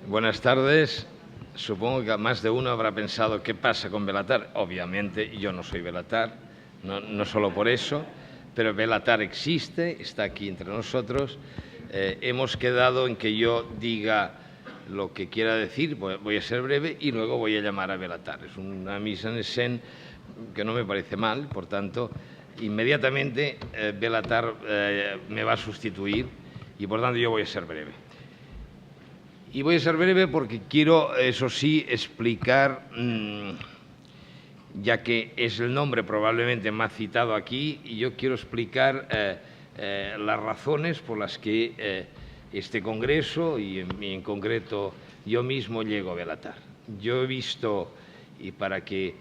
Buenas tardes. Supongo que más de uno habrá pensado qué pasa con Béla Tarr. Obviamente, yo no soy Béla Tarr, no solo por eso, pero Béla Tarr existe, está aquí entre nosotros. Hemos quedado en que yo diga lo que quiera decir, voy a ser breve y luego voy a llamar a Béla Tarr. Es una mise en scène que no me parece mal, por tanto, inmediatamente Béla Tarr me va a sustituir y, por tanto, yo voy a ser breve. Y voy a ser breve porque quiero, eso sí, explicar, ya que es el nombre probablemente más citado aquí, y yo quiero explicar las razones por las que este Congreso, y en concreto yo mismo, llego a Béla Tarr. Yo he visto, y para que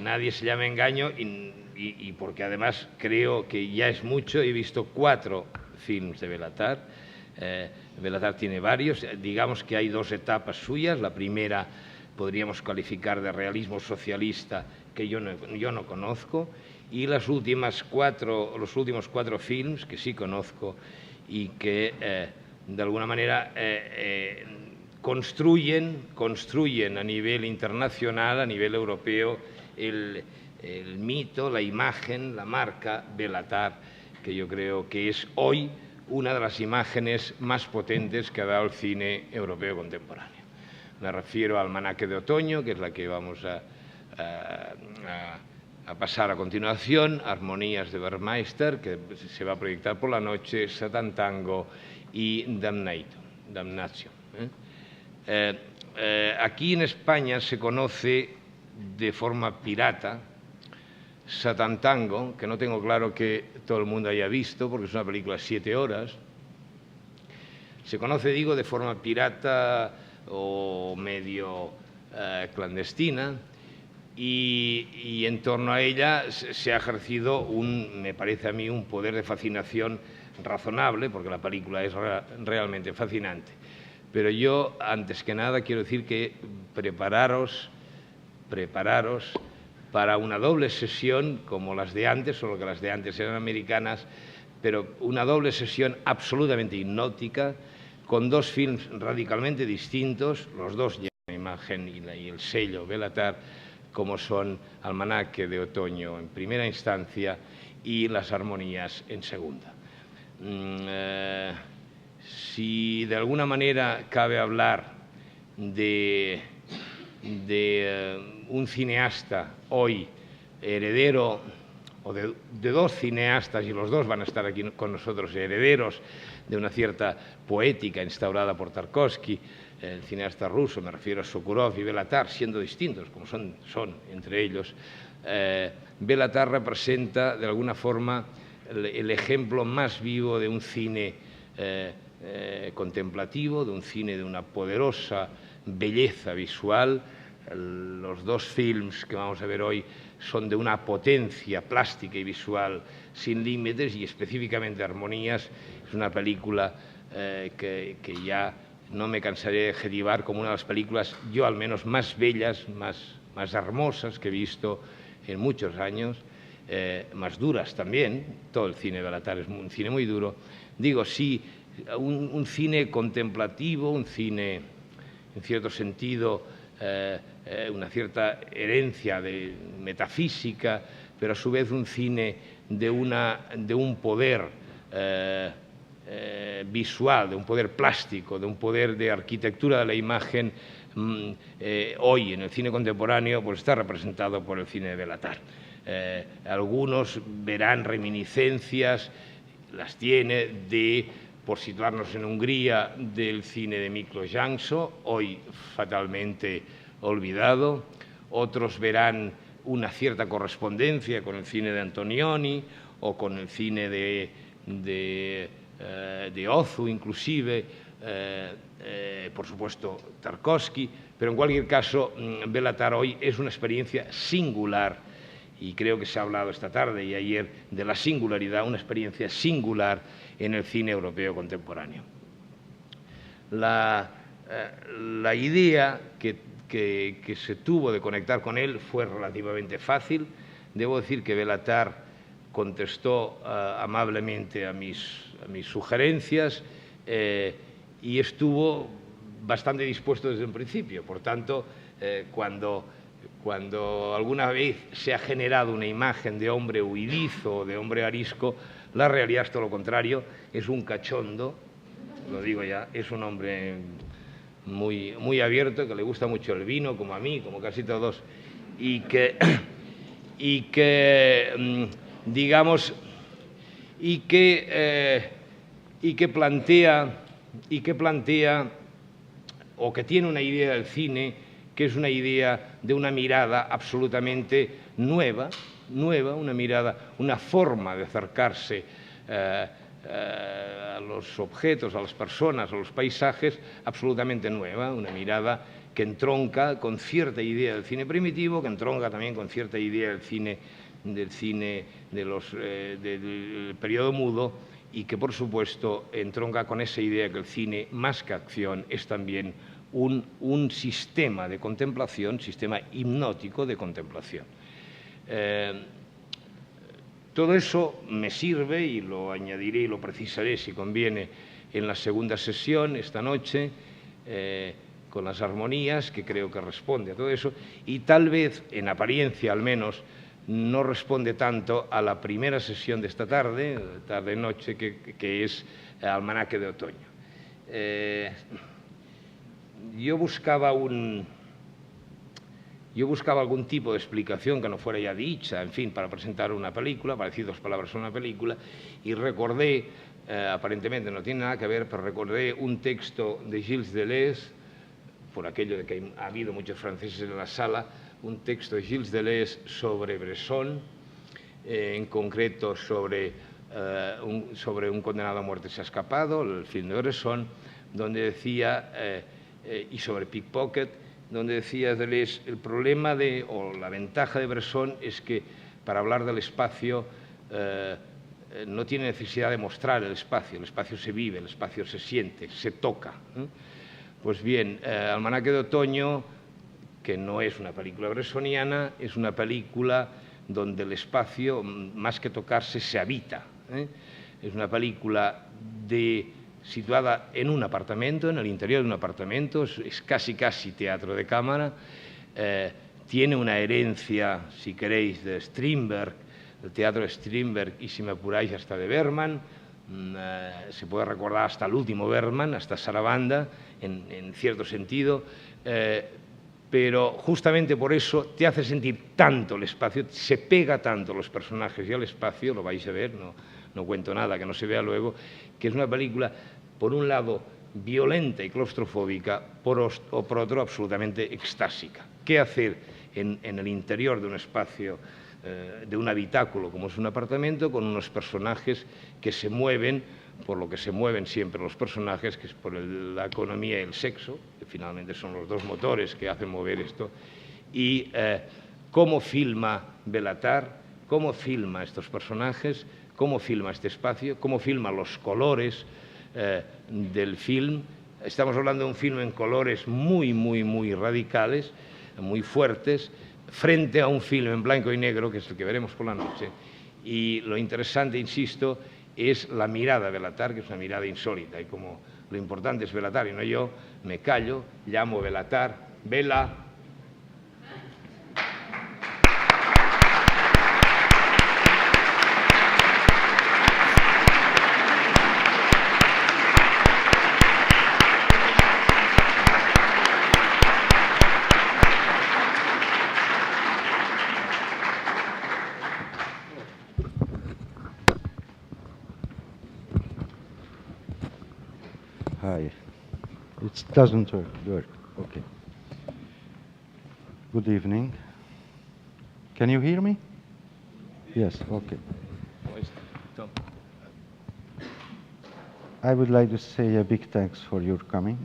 nadie se llame engaño, y porque además creo que ya es mucho, he visto 4 films de Béla Tarr. Béla Tarr tiene varios, digamos que hay 2 etapas suyas. La primera podríamos calificar de realismo socialista, que yo no conozco, y los últimos 4 films que sí conozco y que de alguna manera construyen a nivel internacional, a nivel europeo, el mito, la imagen, la marca Béla Tarr, que yo creo que es hoy una de las imágenes más potentes que ha dado el cine europeo contemporáneo. Me refiero al Almanaque de Otoño, que es la que vamos a pasar a continuación, Armonías de Wermeister, que se va a proyectar por la noche, Satan Tango y Damnation. Aquí en España se conoce de forma pirata Satan Tango, que no tengo claro que todo el mundo haya visto, porque es una película de 7 horas. Se conoce, digo, de forma pirata o medio clandestina, y en torno a ella se ha ejercido me parece a mí, un poder de fascinación razonable, porque la película es realmente fascinante. Pero yo, antes que nada, quiero decir que prepararos para una doble sesión, como las de antes, solo que las de antes eran americanas, pero una doble sesión absolutamente hipnótica, con 2 films radicalmente distintos, los 2 llevan la imagen y el sello Béla Tarr, como son Almanaque de Otoño en primera instancia y Las Armonías en segunda. Si de alguna manera cabe hablar de un cineasta hoy heredero, o de 2 cineastas, y los 2 van a estar aquí con nosotros, herederos de una cierta poética instaurada por Tarkovsky, el cineasta ruso, me refiero a Sokurov y Béla Tarr, siendo distintos como son entre ellos. Béla Tarr representa de alguna forma el ejemplo más vivo de un cine contemplativo, de un cine de una poderosa belleza visual. Los 2 films que vamos a ver hoy son de una potencia plástica y visual sin límites, y específicamente Armonías es una película que ya no me cansaré de adjetivar como una de las películas, yo al menos, más bellas, más hermosas que he visto en muchos años, más duras también. Todo el cine de Béla Tarr es un cine muy duro. Digo, sí, un cine contemplativo, un cine, en cierto sentido, una cierta herencia de metafísica, pero a su vez un cine de un poder visual, de un poder plástico, de un poder de arquitectura de la imagen. Hoy en el cine contemporáneo pues está representado por el cine de Béla Tarr. Algunos verán reminiscencias, las tiene, por situarnos en Hungría, del cine de Miklós Jancsó, hoy fatalmente olvidado. Otros verán una cierta correspondencia con el cine de Antonioni o con el cine de Ozu, inclusive, por supuesto Tarkovsky, pero en cualquier caso Béla Tarr hoy es una experiencia singular, y creo que se ha hablado esta tarde y ayer de la singularidad, una experiencia singular en el cine europeo contemporáneo. La idea que se tuvo de conectar con él fue relativamente fácil. Debo decir que Béla Tarr contestó amablemente a mis sugerencias y estuvo bastante dispuesto desde un principio. Por tanto, cuando alguna vez se ha generado una imagen de hombre huidizo o de hombre arisco, la realidad es todo lo contrario, es un cachondo, lo digo ya, es un hombre muy abierto, que le gusta mucho el vino, como a mí, como casi todos, y que digamos, y que plantea, o que tiene una idea del cine, que es una idea de una mirada absolutamente nueva, una mirada, una forma de acercarse a los objetos, a las personas, a los paisajes, absolutamente nueva, una mirada que entronca con cierta idea del cine primitivo, que entronca también con cierta idea del cine del periodo mudo, y que, por supuesto, entronca con esa idea que el cine, más que acción, es también un sistema de contemplación, sistema hipnótico de contemplación. Todo eso me sirve, y lo añadiré y lo precisaré si conviene en la segunda sesión esta noche, con las armonías, que creo que responde a todo eso, y tal vez, en apariencia al menos, no responde tanto a la primera sesión de esta tarde, tarde-noche, que es Almanaque de Otoño. Yo buscaba algún tipo de explicación que no fuera ya dicha, en fin, para presentar una película, para decir 2 palabras sobre una película, y recordé, aparentemente no tiene nada que ver, pero recordé un texto de Gilles Deleuze, por aquello de que ha habido muchos franceses en la sala, un texto de Gilles Deleuze sobre Bresson, en concreto sobre un condenado a muerte se ha escapado, el film de Bresson, donde decía, y sobre Pickpocket, donde decía Deleuze, el problema o la ventaja de Bresson es que para hablar del espacio no tiene necesidad de mostrar el espacio se vive, el espacio se siente, se toca. Pues bien, Almanaque de Otoño, que no es una película bressoniana, es una película donde el espacio, más que tocarse, se habita. Es una película situada en un apartamento, en el interior de un apartamento, es casi teatro de cámara, tiene una herencia, si queréis, de Strindberg, el teatro de Strindberg, y si me apuráis hasta de Bergman, se puede recordar hasta el último Bergman, hasta Sarabanda, en cierto sentido, pero justamente por eso te hace sentir tanto el espacio, se pega tanto los personajes y al espacio, lo vais a ver, no cuento nada que no se vea luego, que es una película, por un lado, violenta y claustrofóbica, por otro, absolutamente extásica. ¿Qué hacer en el interior de un espacio, de un habitáculo como es un apartamento, con unos personajes que se mueven por lo que se mueven siempre los personajes, que es por la economía y el sexo, que finalmente son los 2 motores que hacen mover esto, y cómo filma Bélatar, cómo filma estos personajes, cómo filma este espacio, cómo filma los colores del film. Estamos hablando de un film en colores muy radicales, muy fuertes, frente a un film en blanco y negro, que es el que veremos por la noche. Y lo interesante, insisto, es la mirada de Bélatar, que es una mirada insólita, y como lo importante es Bélatar y no yo, me callo, llamo Bélatar, Vela. Hi. It doesn't work. Okay. Good evening. Can you hear me? Yes, okay. I would like to say a big thanks for your coming.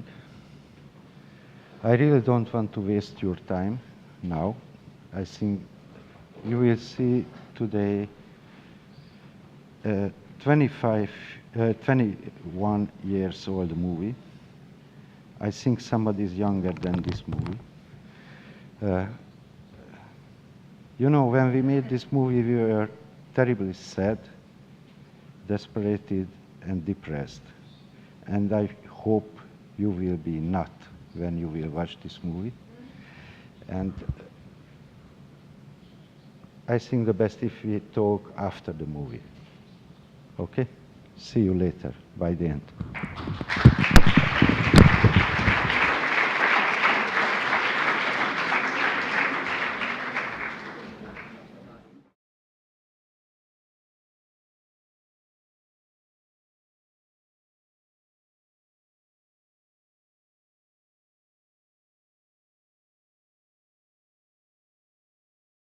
I really don't want to waste your time now. I think you will see today 21 years old movie. I think somebody is younger than this movie. You know, when we made this movie, we were terribly sad, desperated, and depressed. And I hope you will be not when you will watch this movie. And I think the best if we talk after the movie. Okay? See you later, by the end.